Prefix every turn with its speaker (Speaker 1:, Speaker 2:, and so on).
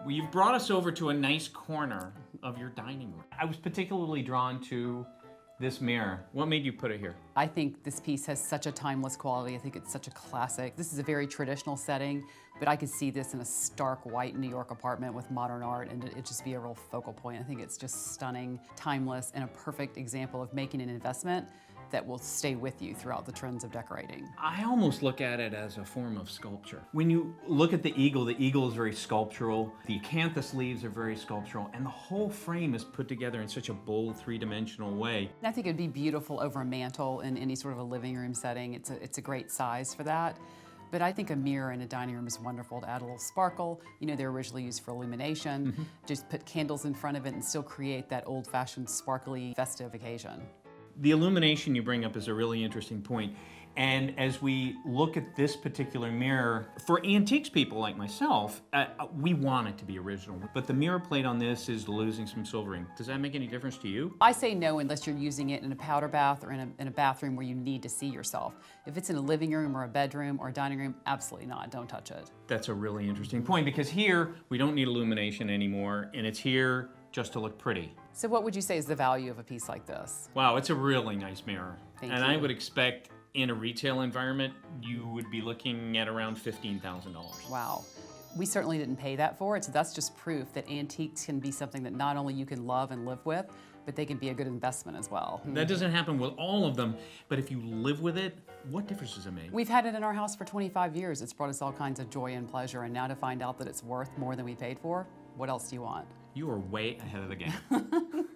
Speaker 1: Well, you've brought us over to a nice corner of your dining room. I was particularly drawn to this mirror. What made you put it here?
Speaker 2: I think this piece has such a timeless quality. I think it's such a classic. This is a very traditional setting, but I could see this in a stark white New York apartment with modern art, and it'd just be a real focal point. I think it's just stunning, timeless, and a perfect example of making an investment that will stay with you throughout the trends of decorating.
Speaker 1: I almost look at it as a form of sculpture. When you look at the eagle is very sculptural, the acanthus leaves are very sculptural, and the whole frame is put together in such a bold, three-dimensional way.
Speaker 2: And I think it'd be beautiful over a mantle in any sort of a living room setting. It's a great size for that. But I think a mirror in a dining room is wonderful to add a little sparkle. You know, they're originally used for illumination. Just put candles in front of it and still create that old-fashioned, sparkly, festive occasion.
Speaker 1: The illumination you bring up is a really interesting point. And as we look at this particular mirror, for antiques people like myself, we want it to be original. But the mirror plate on this is losing some silvering. Does that make any difference to you?
Speaker 2: I say no unless you're using it in a powder bath or in a bathroom where you need to see yourself. If it's in a living room or a bedroom or a dining room, absolutely not, don't touch it.
Speaker 1: That's a really interesting point, because here we don't need illumination anymore, and it's here just to look pretty.
Speaker 2: So what would you say is the value of a piece like this?
Speaker 1: Wow, it's a really nice mirror.
Speaker 2: Thank
Speaker 1: and
Speaker 2: you.
Speaker 1: I would expect in a retail environment, you would be looking at around $15,000.
Speaker 2: Wow. We certainly didn't pay that for it, so that's just proof that antiques can be something that not only you can love and live with, but they can be a good investment as well.
Speaker 1: That doesn't happen with all of them, but if you live with it, what difference does it make?
Speaker 2: We've had it in our house for 25 years. It's brought us all kinds of joy and pleasure, and now to find out that it's worth more than we paid for, what else do you want?
Speaker 1: You are way ahead of the game.